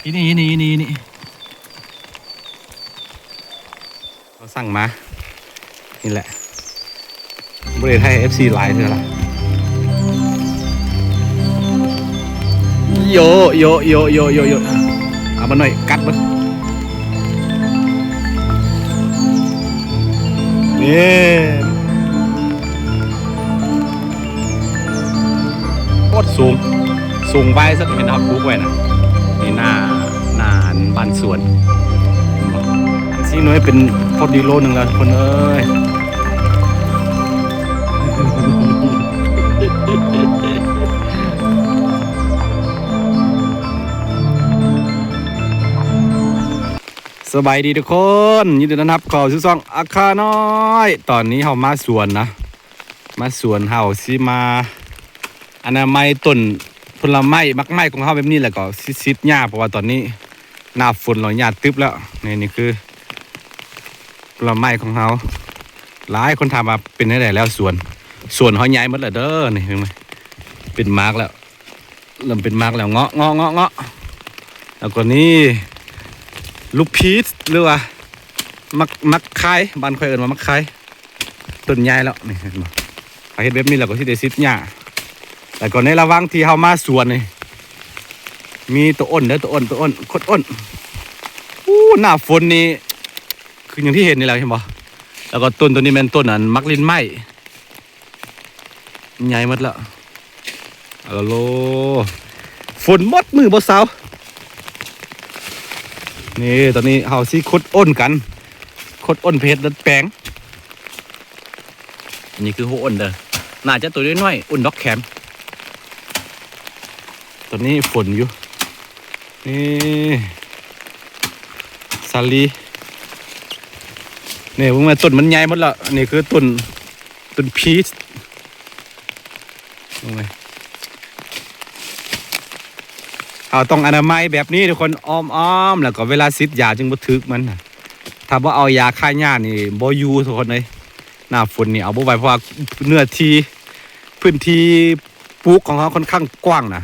นี่เราสั่งมานี่แหละบริษัทให้ FC ไลน์เธอละโยเอามาหน่อยกัดมันนี่โคตรสูงไปสักเป็นท็อปปุ๊กไว้นะนี่หน้าบ้านสวนซีน้อยเป็นพอดีโลนึงแล้วคนเอ้ยสบายดีทุกคนยินดีต้อนรับเข้าสู่ช่องอาคาน้อยตอนนี้เฮามาสวนนะมาสวนเฮาสิมาอนามัยต้นผลไม้มักไม้ของเฮาแบบนี้แหละก็ซิดหญ้าเพราะว่าตอนนี้หน้าฝนหญ้าตึบแล้วนี่คือผลไม้ของเฮาหลายคนถามว่าเป็นได้แล้วสวนเฮาใหญ่หมดแล้วเด้อนี่เห็นมั้ยเป็นมากแล้วเริ่มเป็นมากแล้วเงาะแล้วก็นี่ลูกพีชหรือว่ามักไข่บ้านค่อยเอิ้นว่ามักไข่ต้นใหญ่แล้วนี่เห็นบ่ถ้าเฮ็ดแบบนี้แล้วก็สิได้ซิดหญ้าแต่ก่อนในระหว่างที่เฮามาสวนนี่มีตัวอ้นคดอ้นหน้าฝนนี่คืออย่างที่เห็นนี่แหละเห็นบ่แล้วก็ต้นตัวนี้เป็นต้นอันมักลิ้นไม้ใหญ่หมดแล้วเอาโลฝนหมดมือบ่สาวนี่ตอนนี้เฮาสิคดอ้นกันคดอ้นเพชรดัดแปลงอันนี้คือหัวอ้นเด้อน่าจะตัวน้อยๆอ้นดอกแขมตอนนี้ฝนอยู่นี่สาลีนี่พวกมันต้นมันใหญ่หมดแล้วนี่คือต้นพีชเอาต้องอนามัยแบบนี้ทุกคนอ้อมแล้วก็เวลาซิดยาจึงบ่ถึกมันถ้าว่าเอายาฆ่าหญ้านี่บ่อยู่ทุกคนเลยหน้าฝนนี่เอาบ่ไหวเพราะว่าเนื้อที่พื้นที่ปลูกของเขาค่อนข้างกว้างนะ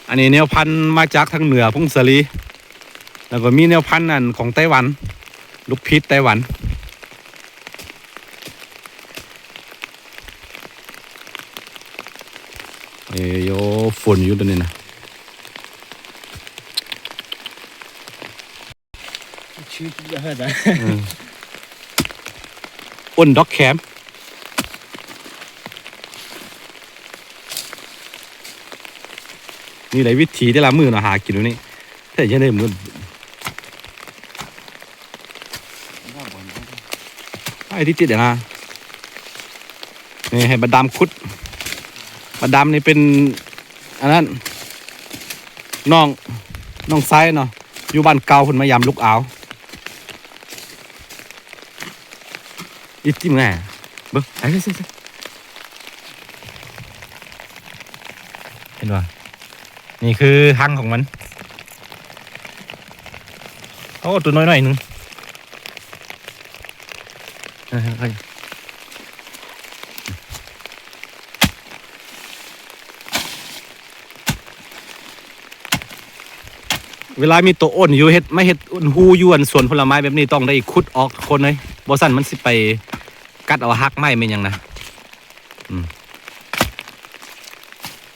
อันนี้แนวพันธุ์มาจากทางเหนือพงศรีแล้วก็มีแนวพันธุ์นั่นของไต้หวันลูกพีชไต้หวันโยฝนอยู่ตัวนี้นะชื่ออะไรอ้นด็อกแคมนี่หลายวิธีได้ละมือเนาะหากินตรงนี้แต่ยังได้มือไอ้ที่ติดอย่างน่ะนี่ให้บดามคุดบดามนี่เป็นอันนั้นน้องไซเนาะอยู่บ้านเก่าคนมายามลูกอาวอีจิ้มไงเบิ้งเห็นป่ะนี่คือหังของมันโอ้ตัวน้อยๆนึงเวลามีตัวอ้นอยู่เฮ็ดไม่เฮ็ดหูยวนสวนผลไม้แบบนี้ต้องได้ขุดออกคนเลยบ่สั่นมันสิไปกัดเอาหักไม้เป็นยังนะ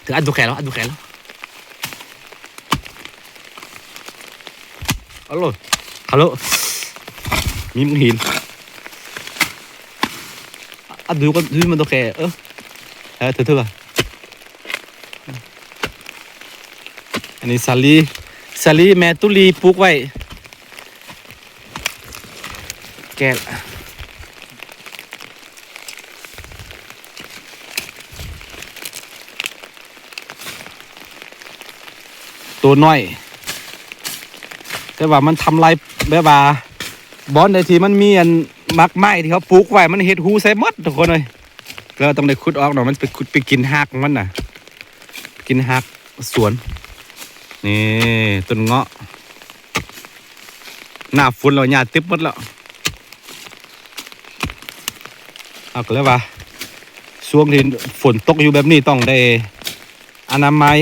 ถึงอันดูแขนแล้วฮัลโหลมีมึงหินอันดูก็ดูมันตัวแขเถื่ออันนี้สาลีแมตุลีปลูกไว้แกะตัวน้อยแต่ว่ามันทำลายแบบว่าบอนในที่มันมีอันมักไม้ที่เขาปลูกไว้มันเห็ดหูใส่หมดทุกคนเลยก็ต้องได้ขุดออกหน่อยมันไปขุดไปกินหักมันน่ะกินหักสวนนี่ต้นเงาะหน้าฝนเราหญ้าตึบหมดแล้วเอาก็เลยว่าช่วงที่ฝนตกอยู่แบบนี้ต้องได้อ อนามัย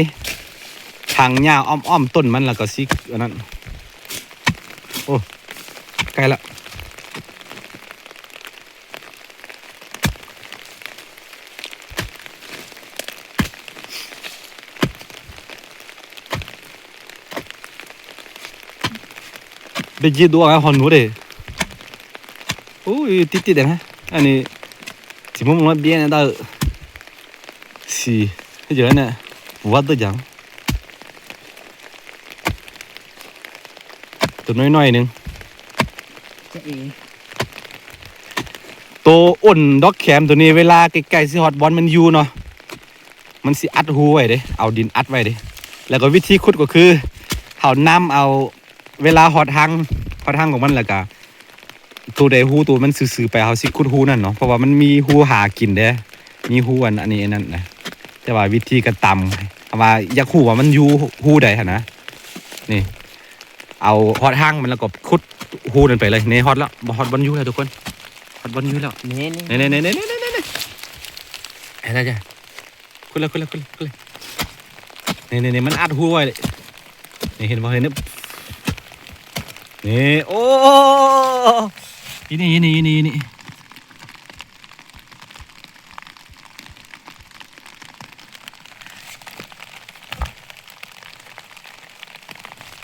ทางหญ้าอ้อมต้นมันแล้วก็ซิอันนั้นโอ้ใกล้ละไปยืดตัวไอ้หอนหนูเด้โอ้ยติดๆนะอันนี้สิมุมมันเบี้ยนะเด้อสิเยอะเนี่ยวัดตัวจังตัวน้อยๆนึง จะเอ ตัวอ้นดอกแคมตัวนี้เวลาใกล้ๆสิฮอตบอลมันอยู่เนาะมันสิอัดหูไว้เด้เอาดินอัดไว้เด้แล้วก็วิธีขุดก็คือเขานํเอาเวลาฮอตหังของมันแล้วก็ตัวใดหูตัวมันซื่อๆไปเขาสิขุดหูนั่นเนาะเพราะว่ามันมีหูหากินเด้มีหูอันนี้นั่นนะแต่ว่าวิธีการตำว่าอยากหูว่ามันอยู่หูใดหั่นนะนี่เอาฮอตหังมันแล้วก็ขุดหูนั่นไปเลยนี่ฮอตแล้วบ่ฮอตบอลอยู่แล้วทุกคนฮอตบอลอยู่แล้ว เน้น นี่อะไรจ้ะคุณเลยนี่มันอัดหัวไว้เลยนี่เห็นบ่เห็นนี่โอ้นี่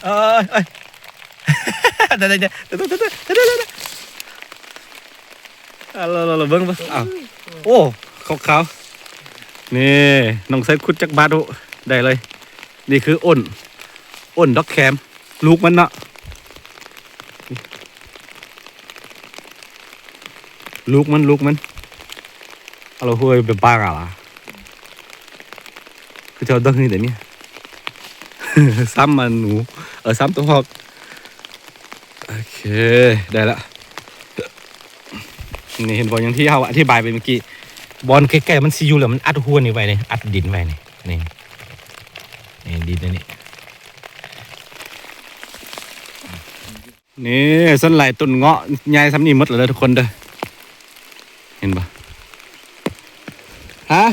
เอ้ยเดี๋ยวเราเบิ้งอ้าวโอ้ขาวนี่น้องใส่คุดจักบาทได้เลยนี่คืออ้นด็อกแคมลูกมันเนาะลูกมันเอาเราห้วยไปบ้าอะไรคือเจ้าดังนี่เดี๋ยวนี้ ซ้ำมันหนูซ้ำตัวหอกโอเคได้ละนี่เห็นบอลอย่างที่เขาอธิบายไปเมื่อกี้บอลใกล้ๆมันซีอยู่แล้วมันอัดหัวนี่ไว้เนี่ยอัดดินไว้นี่ดินนี่ส้นไหลต้นเงาะใหญ่ซ้ำนี่หมดเลยทุกคนเด้อเห็นปะฮะ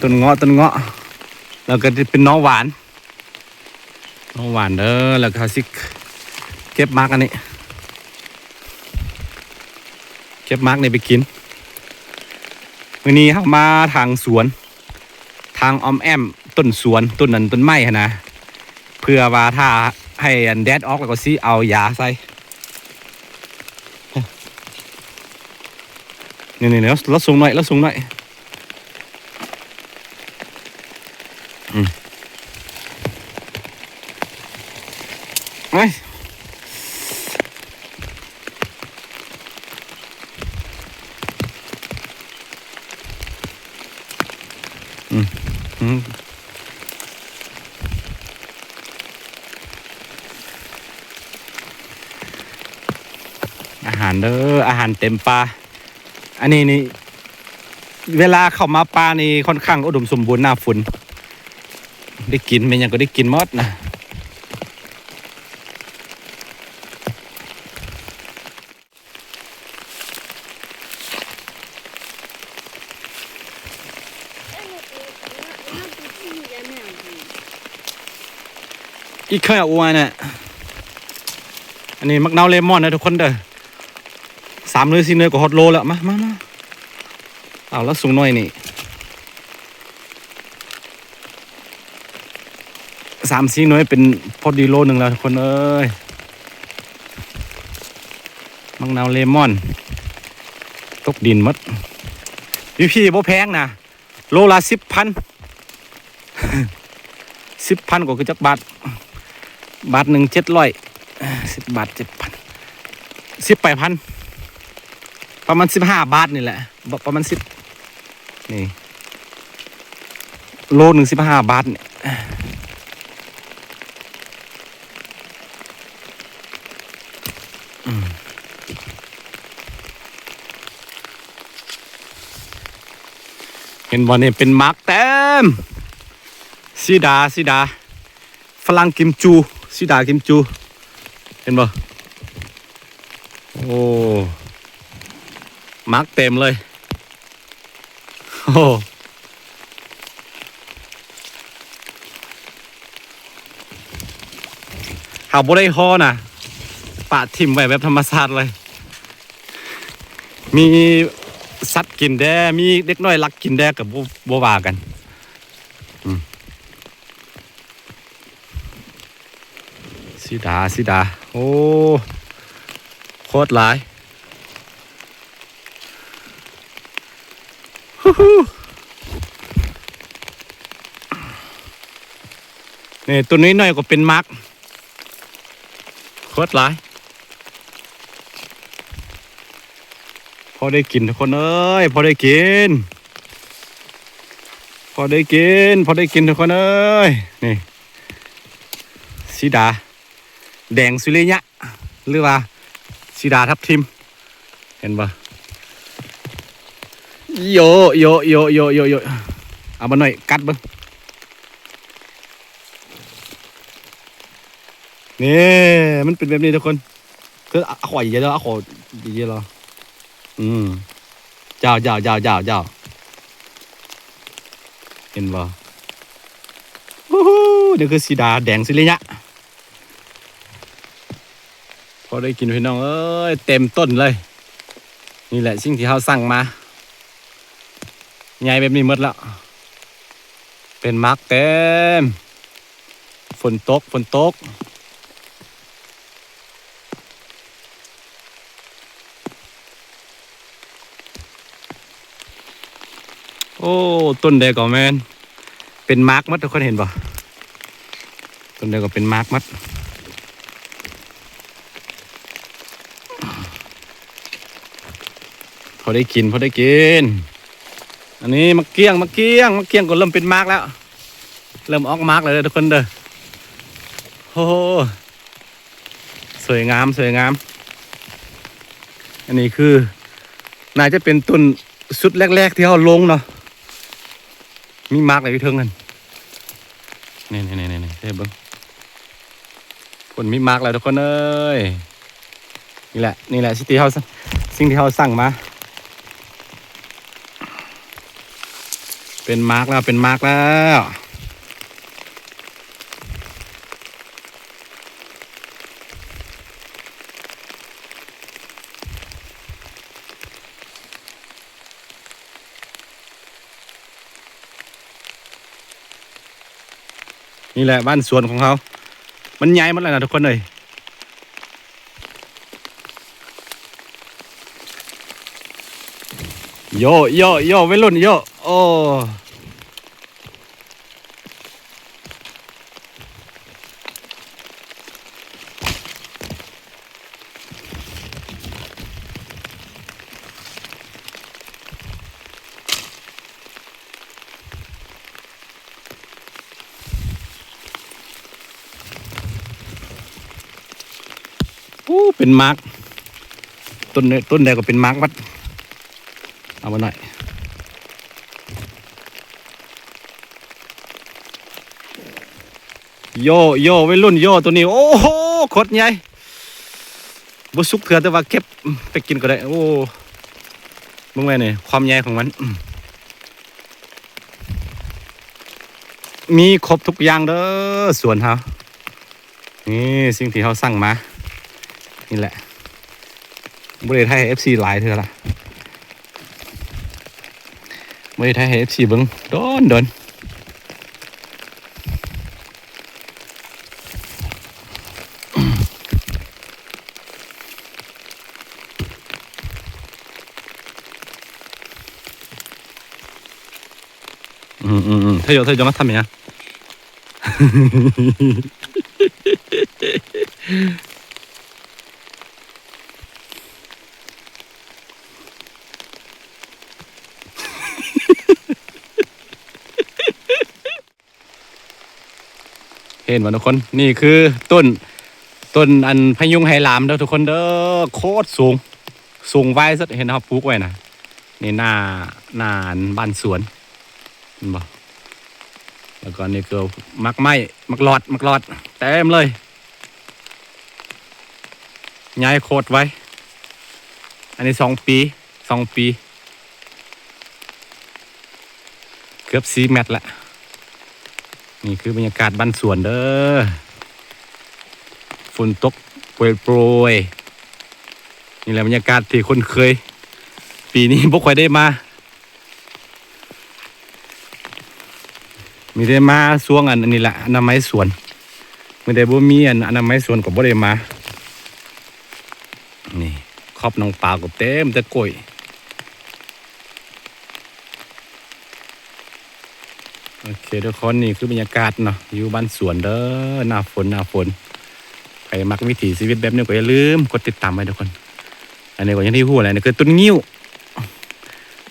ต้นเงาะแล้วก็เป็นน้องหวานเด้อแล้วก็สิเก็บมาร์กอันนี้เก็บมาร์กนี่ไปกินวันนี้เข้ามาทางสวนทางออมแอมต้นสวนต้นนั้นต้นไม้นะเพื่อว่าถ้าให้แดดออกแล้วก็สิเอายาใส่นี่แล้วสูงหน่อยเฮ้ยอาหารเด้ออาหารเต็มปลาอันนี้นี่เวลาเข้ามาปลานี่ค่อนข้างอุดมสมบูรณ์หน้าฝนได้กินมันยังก็ได้กินหมดนะอีกเคยเอาไว้น่ะอันนี้มักนาวเลมอนนะทุกคนเด้อ3 เนื้อ4 เนื้อก็ฮอตโลแล้วมาเอาแล้วสูงหน่อยนี่3-4 เนื้อเป็นพอดีโลนึงแล้วทุกคนเอ้ยมักนาวเลมอนตกดินหมดพี่บ่แพงนะโลละ 10,000 10,000ก็คือจักบาทหนึ่ง700 10 บาท 7,000 10,000ประมาณ15 บาทนี่แหละประมาณ10นี่โลนึง15 บาทเนี่ยเห็นบอลเนี่ยเป็นมาร์กเต็มซีดาฝรั่งกิมจูซีดากิมจูเห็นบ่โอ้ มาร์กเต็มเลยโอ้หาบ่ได้ห่อนะปะทิ่มไว้แบบธรรมชาติเลยมีสัตว์กินแด้มีเด็กน้อยรักกินแด้กับบ่ว่ากันสีดาโอ้โคตรหลายนี่ตัวนี้หน่อยก็เป็นมาร์กโคตรหลายพอได้กินทุกคนเอ้ยพอได้กินทุกคนเอ้ยนี่สีดาแดงสุริยะหรือว่าสีดาทับทิมเห็นปะโยเอามาหน่อยกัดบ้างนี่มันเป็นแบบนี้ทุกคนคือข่อยเยอะแล้วข่อยเยอะแล้วเจ้าเห็นปะเดี๋ยวคือสีดาแดงสุริยะพอได้กินพี่น้องเอ้ยเต็มต้นเลยนี่แหละสิ่งที่เขาสั่งมาใหญ่แบบนี้หมดแล้วเป็นมาร์กเต็มฝนตกโอ้ต้นเด็กก็แมนเป็นมาร์กมัดทุกคนเห็นป่ะต้นเด็กก็เป็นมาร์กมัดพอได้กินอันนี้มะเกี้ยงก็เริ่มเป็นมาร์กแล้วเริ่มออกมาร์กเลยทุกคนเด้อโอ้สวยงามอันนี้คือน่าจะเป็นต้นสุดแรกที่เขาลงเนาะมีมาร์กอะไรอยู่เทิงกันนี่เฮ้ยเบิ้งคนมีมาร์กแล้วทุกคนเอ้ยนี่แหละสิ่งที่เขาสั่งมาเป็นมาร์กแล้วนี่แหละบ้านสวนของเขามันใหญ่หมดเลยนะทุกคนเลยโยวัยรุ่นโยโอ้เป็นมาร์กต้นใดก็เป็นมาร์กวัดเอามาหน่อยโยวัยรุ่นโยตัวนี้โอ้โหโคตรใหญ่บุสุกเถื่อแต่ว่าเก็บไปกินก็ได้โอ้มึงไงเนี่ยความใหญ่ของมันมีครบทุกอย่างเด้อส่วนเขานี่สิ่งที่เขาสั่งมานี่แหละบริษัทไทย FC หลายเธอละบริษัทไทย FC เบิ้งโดนเธอจะมาทำยังไงเห็นไหมทุกคนนี่คือต้นอันพยุงไหหลามเด้อทุกคนเด้อโคตรสูงไว้สุดเห็นเขาปลูกไว้นะนี่หน้าบ้านสวนเห็นบ่แล้วก็นี่คือมักหลอดเต็มเลยย้ายโคตรไว้อันนี้2 ปี 2 ปีเกือบ4 เมตรละนี่คือบรรยากาศบ้านสวนเด้อฝนตกโปรยๆนี่แหละบรรยากาศที่คนเคยปีนี้บ่ค่อยได้มามีได้มาช่วงอันนี้แหละอนามัยสวนไม่ได้บ่มีอันอนามัยสวนก็บ่ได้มานี่ครอบน้องปลาก็เต็มแต่กล้วยโอเคทุกคนนี่คือบรรยากาศเนาะอยู่บ้านสวนเด้อหน้าฝนใครมักวิถีชีวิตแบบนี้ก็อย่าลืมกดติดตามไว้ทุกคนอันนี้ก็อยังที่พูดแหละนี่คือต้นงิ้ว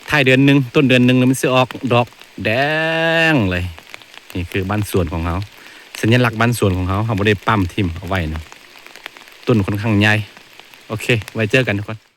ท้ายเดือนหนึ่งต้นเดือนหนึ่งแล้วมันจะออกดอกแดงเลยนี่คือบ้านสวนของเขาสัญลักษณ์บ้านสวนของเขาบ่ได้ปั้มทิ่มเอาไว้เนาะต้นค่อนข้างใหญ่โอเคไว้เจอกันทุกคน